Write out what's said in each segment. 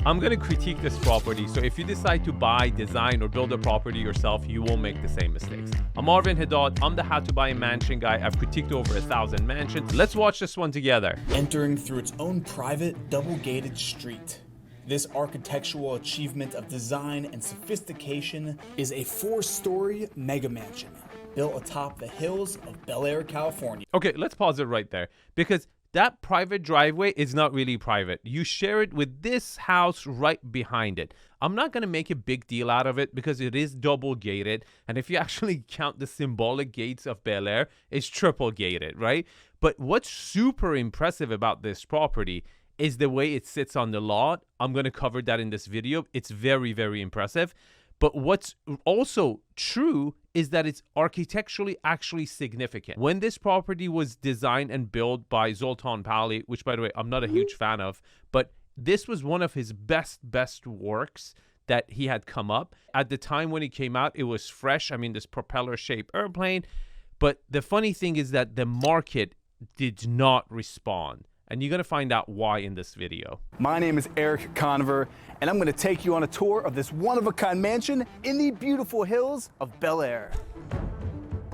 I'm going to critique this property, so if you decide to buy, design, or build a property yourself, you won't make the same mistakes. I'm Arvin Haddad. I'm the How to Buy a Mansion guy. I've critiqued over 1,000 mansions. Let's watch this one together. Entering through its own private, double-gated street. This architectural achievement of design and sophistication is a 4-story mega mansion built atop the hills of Bel Air, California. Okay, let's pause it right there, because that private driveway is not really private. You share it with this house right behind it. I'm not going to make a big deal out of it because it is double gated. And if you actually count the symbolic gates of Bel Air, it's triple gated, right? But what's super impressive about this property is the way it sits on the lot. I'm going to cover that in this video. It's very, very impressive. But what's also true is that it's architecturally actually significant. When this property was designed and built by Zoltan Pali, which by the way, I'm not a huge fan of, but this was one of his best works that he had come up. At the time when it came out, it was fresh. I mean, this propeller-shaped airplane. But the funny thing is that the market did not respond. And you're going to find out why in this video. My name is Eric Conover, and I'm going to take you on a tour of this one-of-a-kind mansion in the beautiful hills of Bel Air.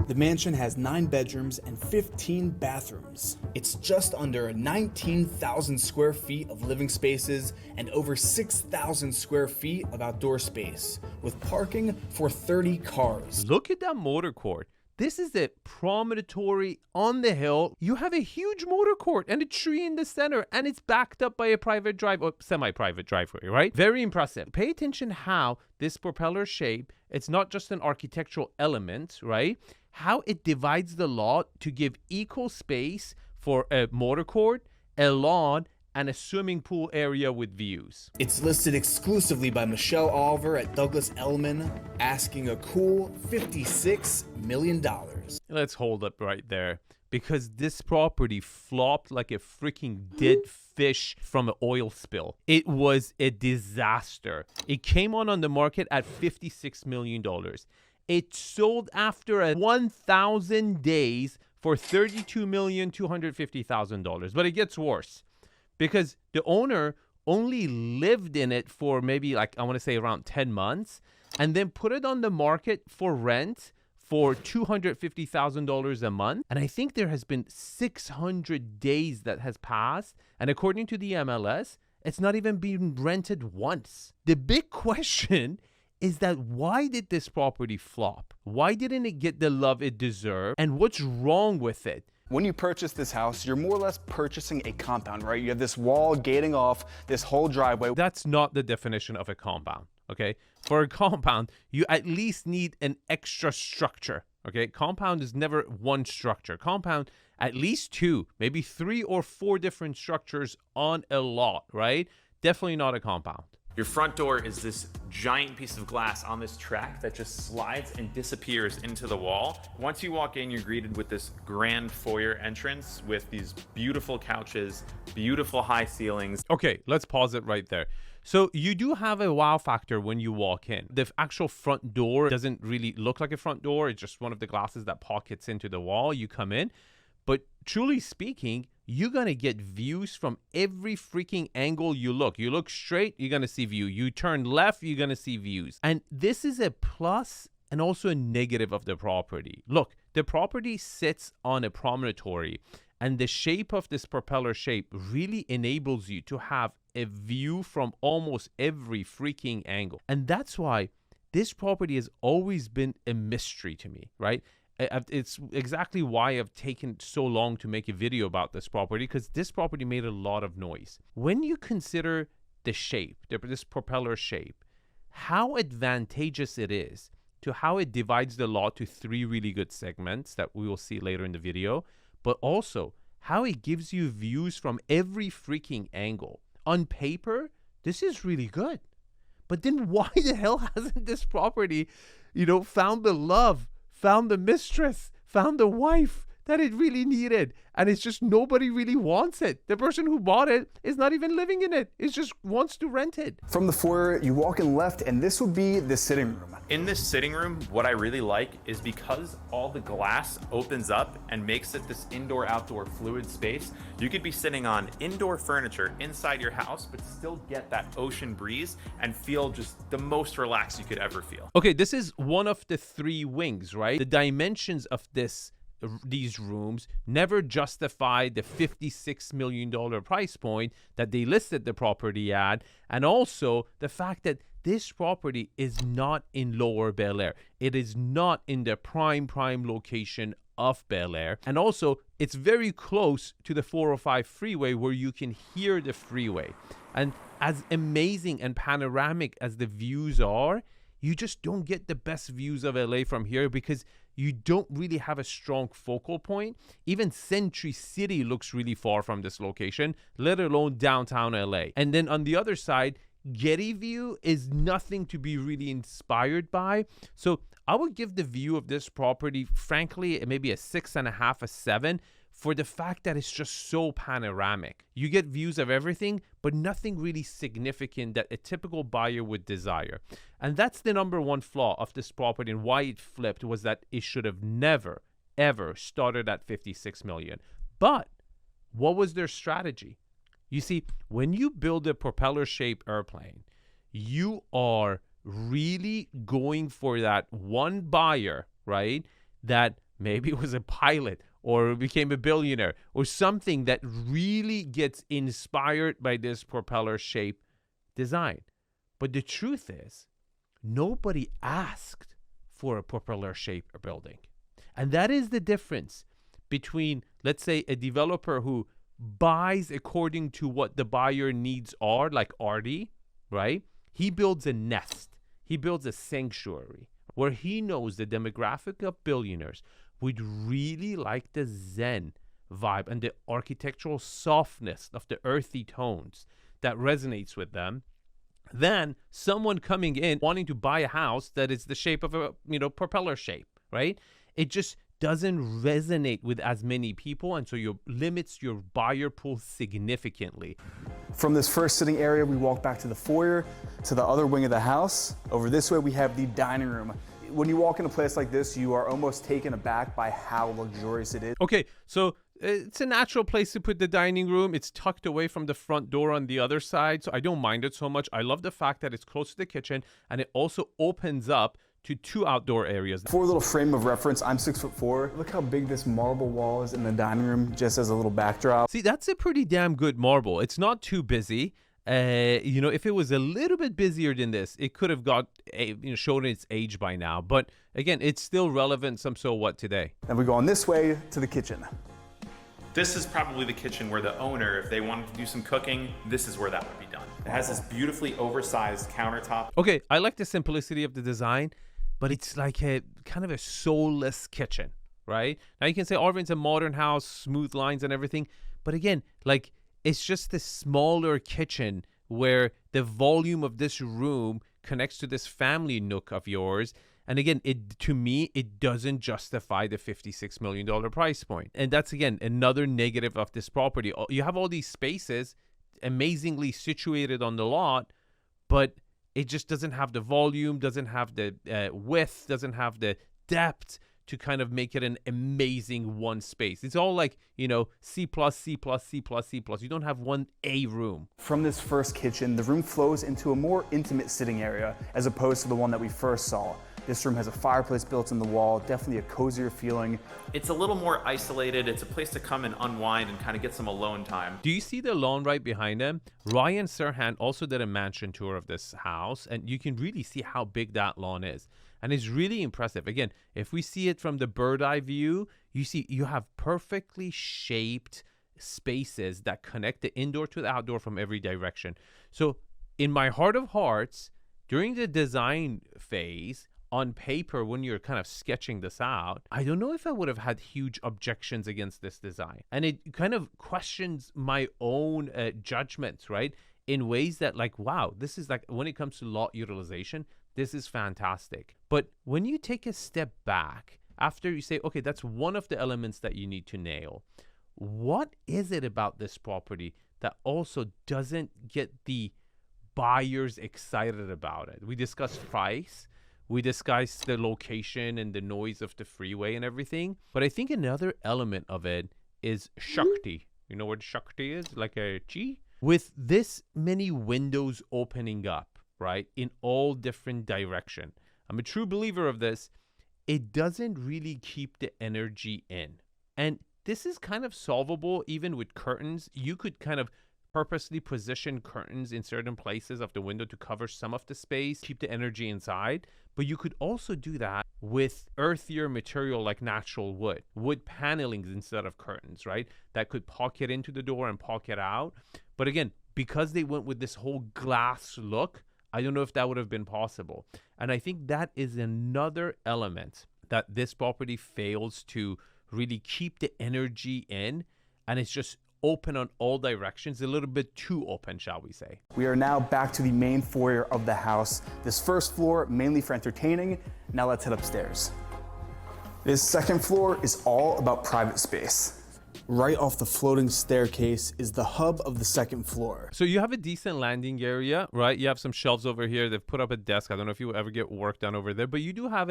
The mansion has 9 bedrooms and 15 bathrooms. It's just under 19,000 square feet of living spaces and over 6,000 square feet of outdoor space, with parking for 30 cars. Look at that motor court. This is a promontory on the hill. You have a huge motor court and a tree in the center, and it's backed up by a private drive or semi-private driveway, right? Very impressive. Pay attention how this propeller shape, it's not just an architectural element, right? How it divides the lot to give equal space for a motor court, a lawn, and a swimming pool area with views. It's listed exclusively by Michelle Oliver at Douglas Elliman, asking a cool $56 million. Let's hold up right there, because this property flopped like a freaking dead fish from an oil spill. It was a disaster. It came on the market at $56 million. It sold after 1,000 days for $32,250,000. But it gets worse, because the owner only lived in it for maybe I want to say around 10 months and then put it on the market for rent for $250,000 a month. And I think there has been 600 days that has passed. And according to the MLS, it's not even been rented once. The big question is that why did this property flop? Why didn't it get the love it deserved? And what's wrong with it? When you purchase this house, you're more or less purchasing a compound, right? You have this wall gating off this whole driveway. That's not the definition of a compound, okay? For a compound, you at least need an extra structure, okay? Compound is never one structure. Compound, at least 2, maybe 3 or 4 different structures on a lot, right? Definitely not a compound. Your front door is this giant piece of glass on this track that just slides and disappears into the wall. Once you walk in, you're greeted with this grand foyer entrance with these beautiful couches, beautiful high ceilings. Okay, let's pause it right there. So you do have a wow factor when you walk in. The actual front door doesn't really look like a front door. It's just one of the glasses that pockets into the wall. You come in. But truly speaking, you're going to get views from every freaking angle you look. You look straight, you're going to see view. You turn left, you're going to see views. And this is a plus and also a negative of the property. Look, the property sits on a promontory, and the shape of this propeller shape really enables you to have a view from almost every freaking angle. And that's why this property has always been a mystery to me, right? It's exactly why I've taken so long to make a video about this property, because this property made a lot of noise. When you consider the shape, this propeller shape, how advantageous it is to how it divides the lot to 3 really good segments that we will see later in the video, but also how it gives you views from every freaking angle. On paper, this is really good. But then why the hell hasn't this property, found the love, found the mistress, found the wife that it really needed. And it's just nobody really wants it. The person who bought it is not even living in it. It just wants to rent it. From the foyer, you walk in left, and this would be the sitting room. In this sitting room, what I really like is because all the glass opens up and makes it this indoor-outdoor fluid space, you could be sitting on indoor furniture inside your house, but still get that ocean breeze and feel just the most relaxed you could ever feel. Okay, this is one of the 3 wings, right? The dimensions of these rooms never justify the $56 million price point that they listed the property at, and also the fact that this property is not in Lower Bel Air. It is not in the prime location of Bel Air, and also it's very close to the 405 freeway where you can hear the freeway. And as amazing and panoramic as the views are, you just don't get the best views of LA from here because you don't really have a strong focal point. Even Century City looks really far from this location, let alone downtown LA. And then on the other side, Getty View is nothing to be really inspired by. So I would give the view of this property, frankly, maybe a 6.5, a 7, for the fact that it's just so panoramic. You get views of everything, but nothing really significant that a typical buyer would desire. And that's the number one flaw of this property, and why it flipped was that it should have never, ever started at $56 million. But what was their strategy? You see, when you build a propeller-shaped airplane, you are really going for that one buyer, right, that maybe was a pilot or became a billionaire or something that really gets inspired by this propeller-shaped design. But the truth is, nobody asked for a propeller-shaped building. And that is the difference between, let's say, a developer who buys according to what the buyer needs are, like Artie, right? He builds a nest. He builds a sanctuary where he knows the demographic of billionaires would really like the Zen vibe and the architectural softness of the earthy tones that resonates with them, than someone coming in wanting to buy a house that is the shape of a, propeller shape, right? It just doesn't resonate with as many people, and so you limits your buyer pool significantly. From this first sitting area, we walk back to the foyer, to the other wing of the house. Over this way, we have the dining room. When you walk in a place like this, you are almost taken aback by how luxurious it is. Okay, so it's a natural place to put the dining room. It's tucked away from the front door on the other side, so I don't mind it so much. I love the fact that it's close to the kitchen, and it also opens up to 2 outdoor areas. For a little frame of reference, I'm 6'4". Look how big this marble wall is in the dining room, just as a little backdrop. See, that's a pretty damn good marble. It's not too busy. If it was a little bit busier than this, it could have got shown its age by now. But again, it's still relevant so what today. And we go on this way to the kitchen. This is probably the kitchen where the owner, if they wanted to do some cooking, this is where that would be done. It has this beautifully oversized countertop. Okay, I like the simplicity of the design, but it's like a kind of a soulless kitchen, right? Now you can say Arvin's a modern house, smooth lines and everything, but again, like, it's just this smaller kitchen where the volume of this room connects to this family nook of yours. And again, to me, it doesn't justify the $56 million price point. And that's, again, another negative of this property. You have all these spaces amazingly situated on the lot, but it just doesn't have the volume, doesn't have the width, doesn't have the depth to kind of make it an amazing one space. It's all like, C++, C++, C++, C++. You don't have one A room. From this first kitchen, the room flows into a more intimate sitting area as opposed to the one that we first saw. This room has a fireplace built in the wall, definitely a cozier feeling. It's a little more isolated. It's a place to come and unwind and kind of get some alone time. Do you see the lawn right behind him? Ryan Serhant also did a mansion tour of this house, and you can really see how big that lawn is. And it's really impressive. Again, if we see it from the bird eye view, you have perfectly shaped spaces that connect the indoor to the outdoor from every direction. So in my heart of hearts, during the design phase, on paper, when you're kind of sketching this out, I don't know if I would have had huge objections against this design. And it kind of questions my own judgments, right? In ways that, like, wow, this is like, when it comes to lot utilization, this is fantastic. But when you take a step back after you say, okay, that's one of the elements that you need to nail, what is it about this property that also doesn't get the buyers excited about it? We discussed price, we discussed the location and the noise of the freeway and everything, but I think another element of it is Shakti. You know what Shakti is? Like a chi? With this many windows opening up, right, in all different direction. I'm a true believer of this. It doesn't really keep the energy in. And this is kind of solvable even with curtains. You could kind of purposely position curtains in certain places of the window to cover some of the space, keep the energy inside. But you could also do that with earthier material like natural wood panelings instead of curtains, right? That could pocket into the door and pocket out. But again, because they went with this whole glass look, I don't know if that would have been possible. And I think that is another element that this property fails to really keep the energy in. And it's just open on all directions, a little bit too open, shall we say. We are now back to the main foyer of the house. This first floor, mainly for entertaining. Now let's head upstairs. This second floor is all about private space. Right off the floating staircase is the hub of the second floor. So you have a decent landing area, right? You have some shelves over here. They've put up a desk. I don't know if you will ever get work done over there, but you do have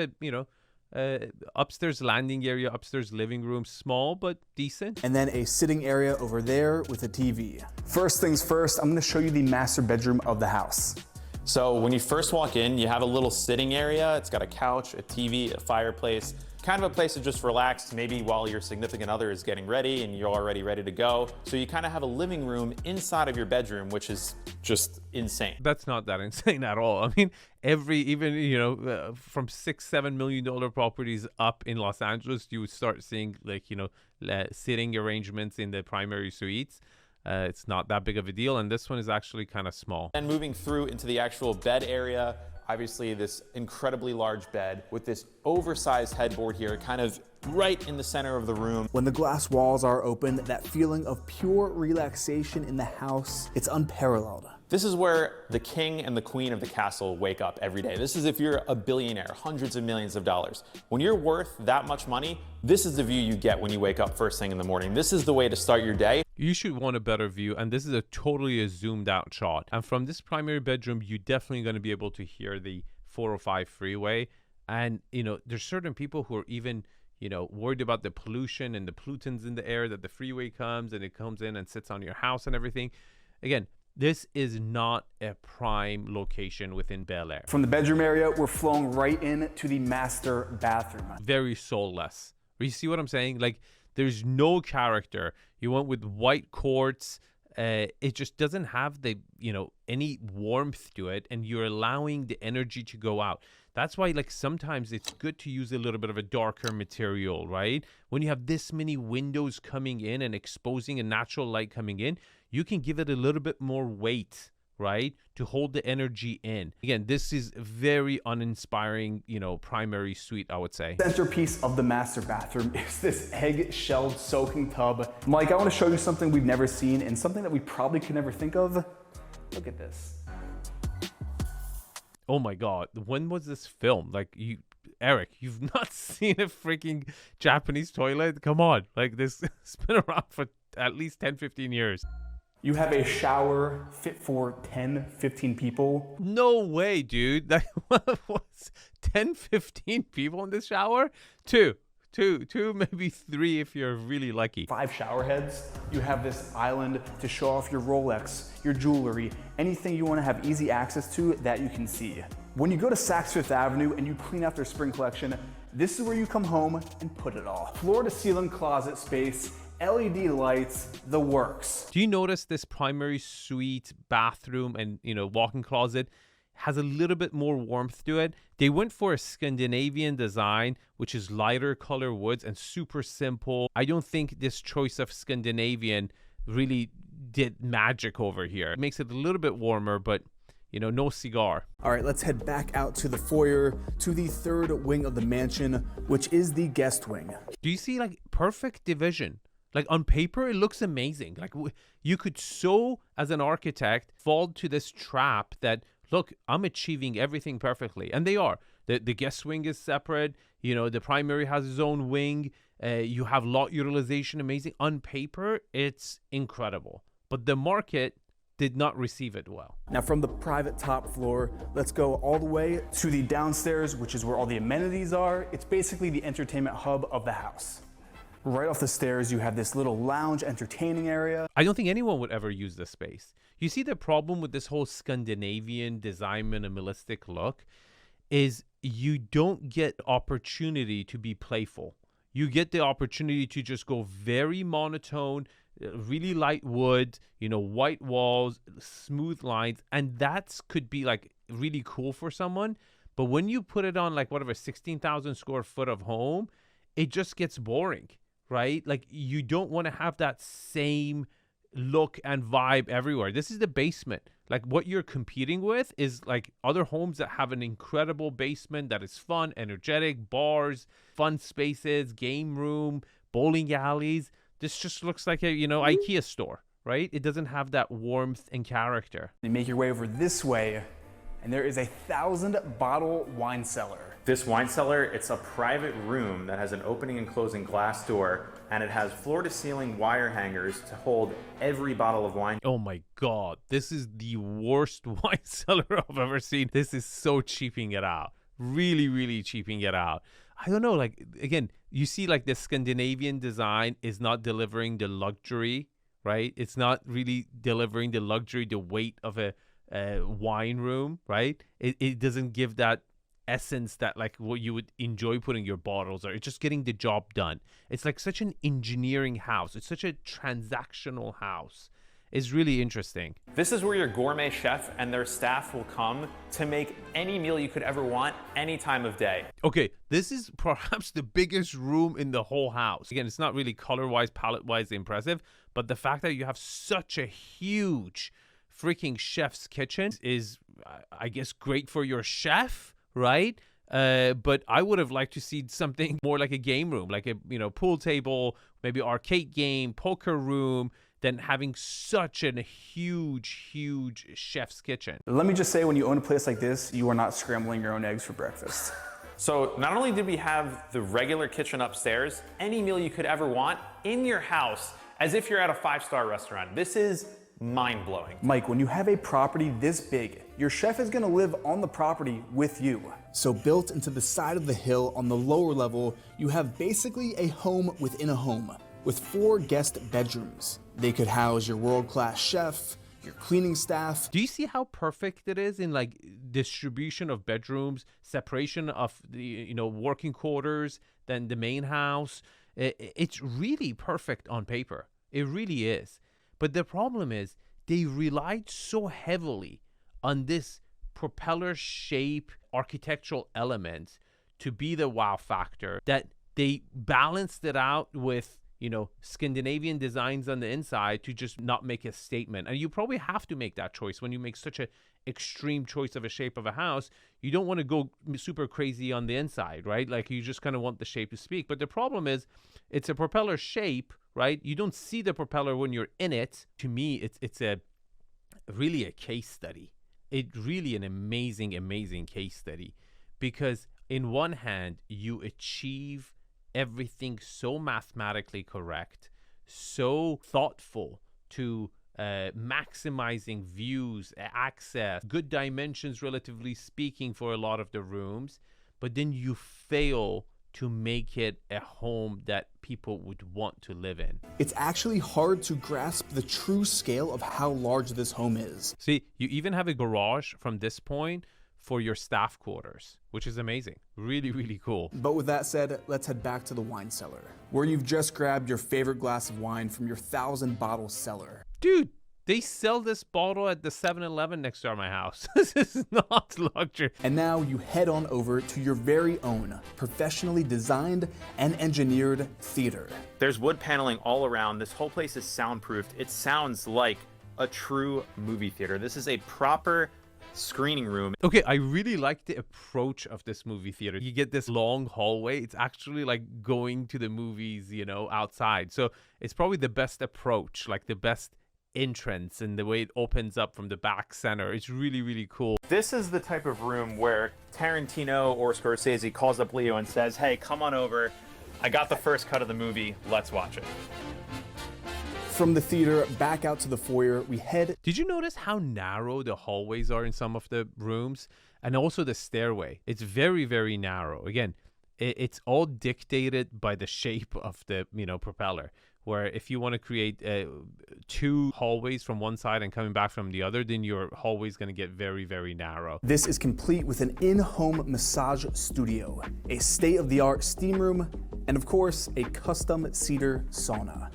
upstairs landing area, upstairs living room, small but decent. And then a sitting area over there with a TV. First things first, I'm gonna show you the master bedroom of the house. So when you first walk in, you have a little sitting area. It's got a couch, a TV, a fireplace, kind of a place to just relax, maybe while your significant other is getting ready and you're already ready to go. So you kind of have a living room inside of your bedroom, which is just insane. That's not that insane at all. I mean, from $6-7 million properties up in Los Angeles, you would start seeing sitting arrangements in the primary suites. It's not that big of a deal, and this one is actually kind of small. And moving through into the actual bed area, obviously this incredibly large bed with this oversized headboard here, kind of right in the center of the room. When the glass walls are open, that feeling of pure relaxation in the house, it's unparalleled. This is where the king and the queen of the castle wake up every day. This is if you're a billionaire, hundreds of millions of dollars. When you're worth that much money, this is the view you get when you wake up first thing in the morning. This is the way to start your day. You should want a better view, and this is a zoomed out shot. And from this primary bedroom, you're definitely going to be able to hear the 405 freeway. And, there's certain people who are even, worried about the pollution and the pollutants in the air that the freeway comes and it comes in and sits on your house and everything. Again, this is not a prime location within Bel Air. From the bedroom area, we're flowing right into the master bathroom. Very soulless. You see what I'm saying? Like, there's no character. You went with white quartz. It just doesn't have the, any warmth to it, and you're allowing the energy to go out. That's why, sometimes it's good to use a little bit of a darker material, right? When you have this many windows coming in and exposing a natural light coming in, you can give it a little bit more weight, right? To hold the energy in. Again, this is very uninspiring, primary suite, I would say. Centerpiece of the master bathroom is this egg-shelled soaking tub. Mike, I want to show you something we've never seen and something that we probably could never think of. Look at this. Oh my God, when was this filmed? Eric, you've not seen a freaking Japanese toilet? Come on, this has been around for at least 10-15 years. You have a shower fit for 10-15 people. No way, dude. That was 10-15 people in this shower? Two, maybe 3 if you're really lucky. 5 shower heads. You have this island to show off your Rolex, your jewelry, anything you want to have easy access to that you can see. When you go to Saks Fifth Avenue and you clean out their spring collection, this is where you come home and put it all. Floor to ceiling closet space, LED lights, the works. Do you notice this primary suite, bathroom, and walk-in closet has a little bit more warmth to it? They went for a Scandinavian design, which is lighter color woods and super simple. I don't think this choice of Scandinavian really did magic over here. It makes it a little bit warmer, but no cigar. All right, let's head back out to the foyer, to the third wing of the mansion, which is the guest wing. Do you see perfect division? On paper, it looks amazing. You could as an architect, fall to this trap that, look, I'm achieving everything perfectly. And they are. The guest wing is separate. You know, the primary has its own wing. You have lot utilization, amazing. On paper, it's incredible. But the market did not receive it well. Now from the private top floor, let's go all the way to the downstairs, which is where all the amenities are. It's basically the entertainment hub of the house. Right off the stairs, you have this little lounge entertaining area. I don't think anyone would ever use this space. You see, the problem with this whole Scandinavian design minimalistic look is you don't get opportunity to be playful. You get the opportunity to just go very monotone, really light wood, you know, white walls, smooth lines, and that could be like really cool for someone. But when you put it on like whatever 16,000 square foot of home, it just gets boring, right? Like you don't want to have that same look and vibe everywhere. This is the basement. Like what you're competing with is like other homes that have an incredible basement that is fun, energetic, bars, fun spaces, game room, bowling alleys. This just looks like a, you know, IKEA store, right? It doesn't have that warmth and character. You make your way over this way, and there is a 1,000-bottle wine cellar. This wine cellar, it's a private room that has an opening and closing glass door, and it has floor-to-ceiling wire hangers to hold every bottle of wine. Oh my God, this is the worst wine cellar I've ever seen. This is so cheaping it out. Really, really cheaping it out. I don't know, like, again, you see like the Scandinavian design is not delivering the luxury, right? It's not really delivering the luxury, the weight of a wine room, right? It doesn't give that essence that like what you would enjoy putting your bottles, or it's just getting the job done. It's like such an engineering house. It's such a transactional house. It's really interesting. This is where your gourmet chef and their staff will come to make any meal you could ever want any time of day. Okay, this is perhaps the biggest room in the whole house. Again, it's not really color-wise, palette-wise impressive, but the fact that you have such a huge freaking chef's kitchen is, I guess, great for your chef, right? But I would have liked to see something more like a game room, like a, you know, pool table, maybe arcade game, poker room, than having such a huge chef's kitchen. Let me just say, when you own a place like this, you are not scrambling your own eggs for breakfast. So not only did we have the regular kitchen upstairs, any meal you could ever want in your house, as if you're at a 5-star restaurant. This is mind-blowing. Mike, when you have a property this big, your chef is gonna live on the property with you. So built into the side of the hill on the lower level, you have basically a home within a home with 4 guest bedrooms. They could house your world-class chef, your cleaning staff. Do you see how perfect it is in like distribution of bedrooms, separation of the, you know, working quarters, then the main house? It's really perfect on paper. It really is. But the problem is they relied so heavily on this propeller shape architectural element to be the wow factor that they balanced it out with, you know, Scandinavian designs on the inside to just not make a statement. And you probably have to make that choice when you make such a extreme choice of a shape of a house. You don't want to go super crazy on the inside, right? Like you just kind of want the shape to speak. But the problem is it's a propeller shape, right? You don't see the propeller when you're in it. To me, it's a really a case study. It really an amazing case study, because in one hand you achieve everything so mathematically correct, so thoughtful to maximizing views, access, good dimensions relatively speaking for a lot of the rooms, but then you fail to make it a home that people would want to live in. It's actually hard to grasp the true scale of how large this home is. See, you even have a garage from this point for your staff quarters, which is amazing. Really cool. But with that said, let's head back to the wine cellar, where you've just grabbed your favorite glass of wine from your 1,000-bottle cellar. Dude, they sell this bottle at the 7-Eleven next door to my house. This is not luxury. And now you head on over to your very own professionally designed and engineered theater. There's wood paneling all around. This whole place is soundproofed. It sounds like a true movie theater. This is a proper screening room. Okay, I really like the approach of this movie theater. You get this long hallway. It's actually like going to the movies, you know, outside. So it's probably the best approach, like the best entrance and the way it opens up from the back center. It's really, really cool. This is the type of room where Tarantino or Scorsese calls up Leo and says, hey, come on over. I got the first cut of the movie. Let's watch it. From the theater back out to the foyer, we head. Did you notice how narrow the hallways are in some of the rooms? And also the stairway. It's very, very narrow. Again, it's all dictated by the shape of the, propeller. Where if you want to create 2 hallways from one side and coming back from the other, then your hallway is going to get very, very narrow. This is complete with an in-home massage studio, a state-of-the-art steam room, and of course, a custom cedar sauna.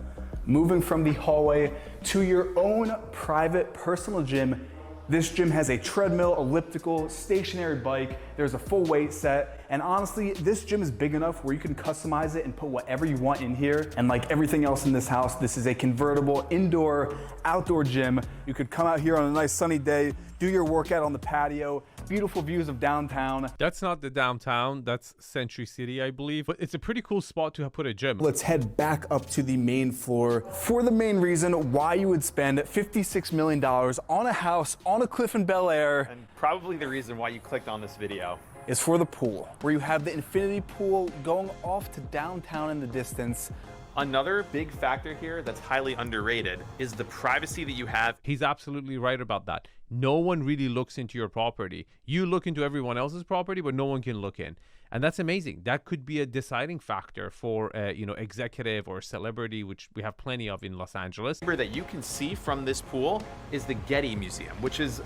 Moving from the hallway to your own private personal gym, this gym has a treadmill, elliptical, stationary bike, there's a full weight set, and honestly, this gym is big enough where you can customize it and put whatever you want in here. And like everything else in this house, this is a convertible indoor, outdoor gym. You could come out here on a nice sunny day, do your workout on the patio, beautiful views of downtown. That's not the downtown, that's Century City, I believe. But it's a pretty cool spot to put a gym. Let's head back up to the main floor for the main reason why you would spend $56 million on a house on a cliff in Bel Air. And probably the reason why you clicked on this video is for the pool, where you have the infinity pool going off to downtown in the distance. Another big factor here that's highly underrated is the privacy that you have. He's absolutely right about that. No one really looks into your property. You look into everyone else's property, but no one can look in. And that's amazing. That could be a deciding factor for, executive or celebrity, which we have plenty of in Los Angeles. That you can see from this pool is the Getty Museum, which is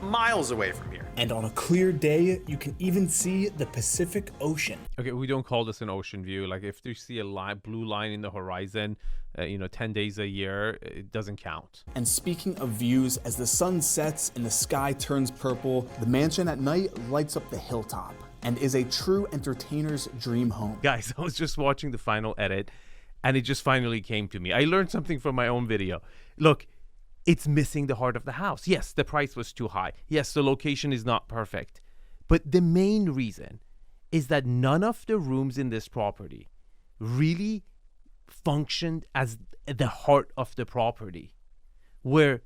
miles away from here. And on a clear day, you can even see the Pacific Ocean. Okay, we don't call this an ocean view. Like if you see a blue line in the horizon, 10 days a year, it doesn't count. And speaking of views, as the sun sets and the sky turns purple, the mansion at night lights up the hilltop and is a true entertainer's dream home. Guys, I was just watching the final edit and it just finally came to me. I learned something from my own video. Look, it's missing the heart of the house. Yes, the price was too high. Yes, the location is not perfect. But the main reason is that none of the rooms in this property really functioned as the heart of the property, where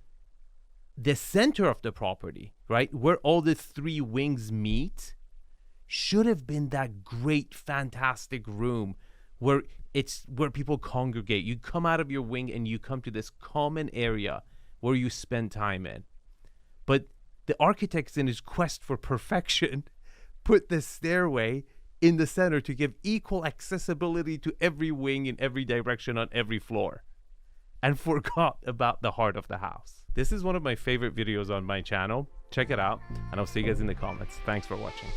the center of the property, right, where all the 3 wings meet, should have been that great, fantastic room where people congregate. You come out of your wing and you come to this common area where you spend time in. But the architects, in his quest for perfection, put the stairway in the center to give equal accessibility to every wing in every direction on every floor, and forgot about the heart of the house. This is one of my favorite videos on my channel. Check it out, and I'll see you guys in the comments. Thanks for watching.